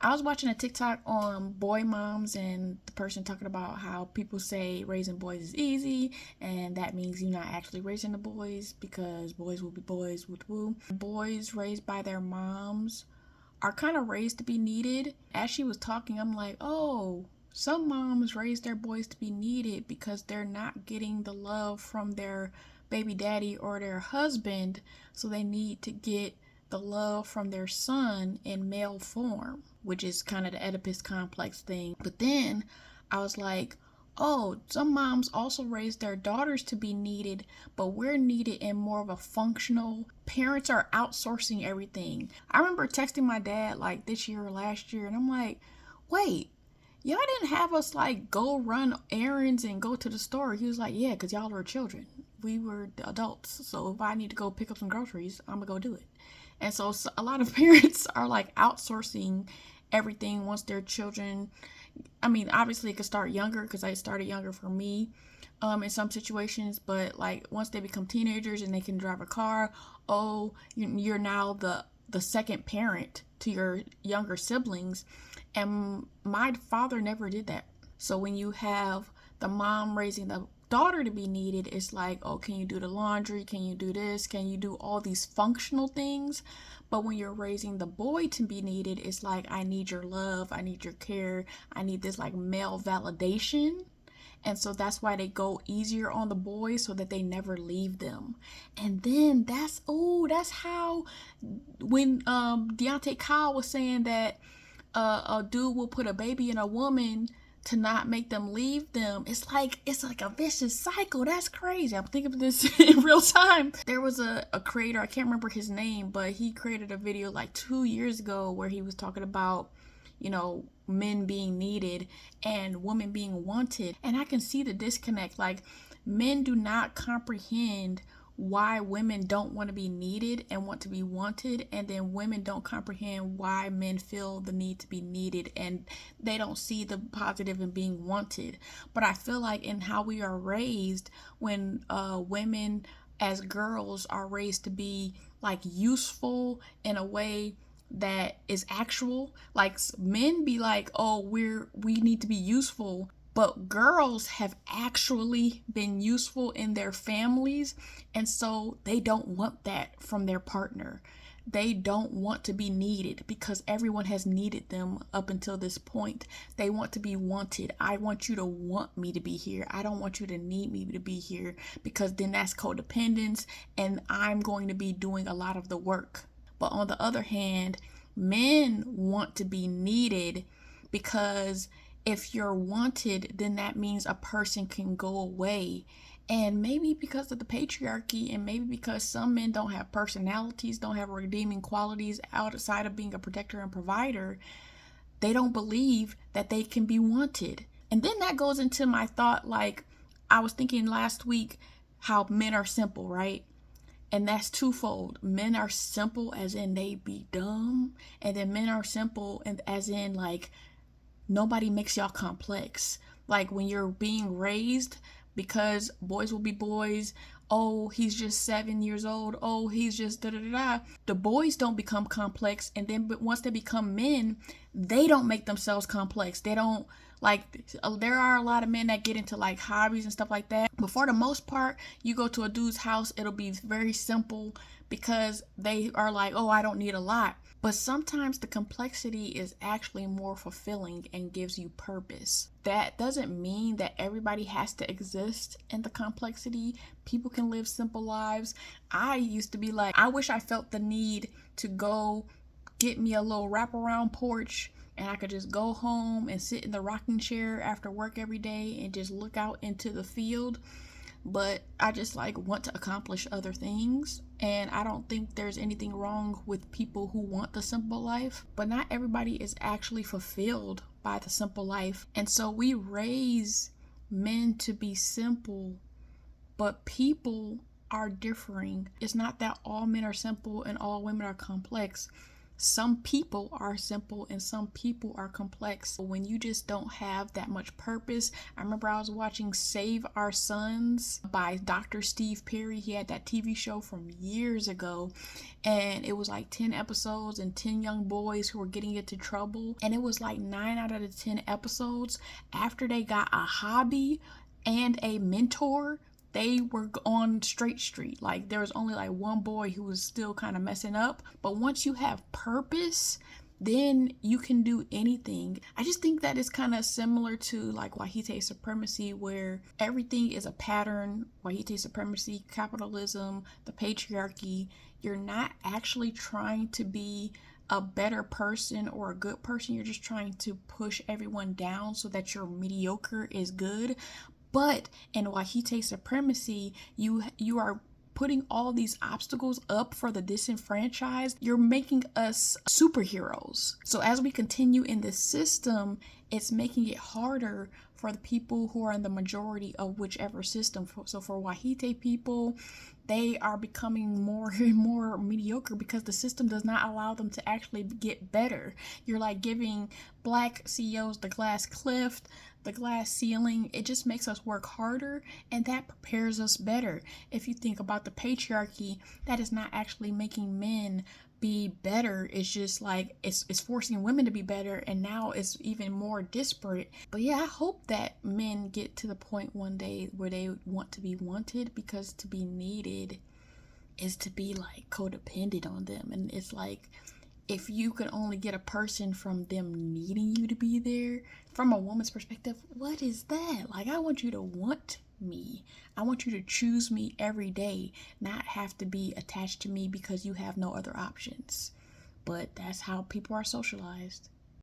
I was watching a TikTok on boy moms, and the person talking about how people say raising boys is easy, and that means you're not actually raising the boys because boys will be boys, woo woo. Boys raised by their moms are kind of raised to be needed. As she was talking, I'm like, oh, some moms raise their boys to be needed because they're not getting the love from their baby daddy or their husband, so they need to get the love from their son in male form, which is kind of the Oedipus complex thing. But then I was like, oh, some moms also raise their daughters to be needed, but we're needed in more of a functional. Parents are outsourcing everything. I remember texting my dad like this year or last year, and I'm like, wait, y'all didn't have us like go run errands and go to the store. He was like, yeah, because y'all were children. We were adults. So if I need to go pick up some groceries, I'm going to go do it. And so a lot of parents are like outsourcing everything once their children. I mean, obviously it could start younger because I started younger for me in some situations, but like once they become teenagers and they can drive a car, oh, you're now the second parent to your younger siblings. And my father never did that. So when you have the mom raising the daughter to be needed, it's like, oh, can you do the laundry? Can you do this? Can you do all these functional things? But when you're raising the boy to be needed, it's like, I need your love, I need your care, I need this like male validation. And so that's why they go easier on the boys so that they never leave them. And then that's how when Deontay Kyle was saying that a dude will put a baby in a woman to not make them leave them. It's like a vicious cycle. That's crazy. I'm thinking of this in real time. There was a creator, I can't remember his name, but he created a video like 2 years ago where he was talking about, men being needed and women being wanted. And I can see the disconnect. Like, men do not comprehend why women don't want to be needed and want to be wanted, and then women don't comprehend why men feel the need to be needed and they don't see the positive in being wanted. But I feel like in how we are raised, when women as girls are raised to be like useful in a way that is actual, like men be like, oh, we need to be useful, but girls have actually been useful in their families, and so they don't want that from their partner. They don't want to be needed because everyone has needed them up until this point. They want to be wanted. I want you to want me to be here. I don't want you to need me to be here, because then that's codependence and I'm going to be doing a lot of the work. But on the other hand, men want to be needed because if you're wanted, then that means a person can go away. And maybe because of the patriarchy, and maybe because some men don't have personalities, don't have redeeming qualities outside of being a protector and provider, they don't believe that they can be wanted. And then that goes into my thought, like I was thinking last week how men are simple, right? And that's twofold. Men are simple as in they be dumb, and then men are simple and as in like nobody makes y'all complex. Like when you're being raised, because boys will be boys. Oh, he's just 7 years old. Oh, he's just da da da da. The boys don't become complex, and then but once they become men, they don't make themselves complex. They don't like. There are a lot of men that get into like hobbies and stuff like that. But for the most part, you go to a dude's house, it'll be very simple because they are like, oh, I don't need a lot. But sometimes the complexity is actually more fulfilling and gives you purpose. That doesn't mean that everybody has to exist in the complexity. People can live simple lives. I used to be like, I wish I felt the need to go get me a little wraparound porch and I could just go home and sit in the rocking chair after work every day and just look out into the field. But I just like want to accomplish other things, and I don't think there's anything wrong with people who want the simple life, but not everybody is actually fulfilled by the simple life. And so we raise men to be simple, but people are differing. It's not that all men are simple and all women are complex. some people are simple and some people are complex. When you just don't have that much purpose. I remember I was watching Save Our Sons by Dr. Steve Perry. He had that TV show from years ago, and it was like 10 episodes and 10 young boys who were getting into trouble. And it was like 9 out of the 10 episodes, after they got a hobby and a mentor, they were on straight street. Like there was only like one boy who was still kind of messing up. But once you have purpose, then you can do anything. I just think that it's kind of similar to like white supremacy, where everything is a pattern. White supremacy, capitalism, the patriarchy. You're not actually trying to be a better person or a good person. You're just trying to push everyone down so that your mediocre is good. But in white supremacy, you are putting all these obstacles up for the disenfranchised. You're making us superheroes. So as we continue in this system, it's making it harder for the people who are in the majority of whichever system. So for white people, they are becoming more and more mediocre because the system does not allow them to actually get better. You're like giving black CEOs the glass cliff, the glass ceiling. It just makes us work harder, and that prepares us better. If you think about the patriarchy, that is not actually making men be better. It's just like it's forcing women to be better, and now it's even more disparate. But yeah, I hope that men get to the point one day where they want to be wanted, because to be needed is to be like codependent on them. And it's like, if you could only get a person from them needing you to be there, from a woman's perspective, what is that? Like, I want you to want me. I want you to choose me every day, not have to be attached to me because you have no other options. But that's how people are socialized.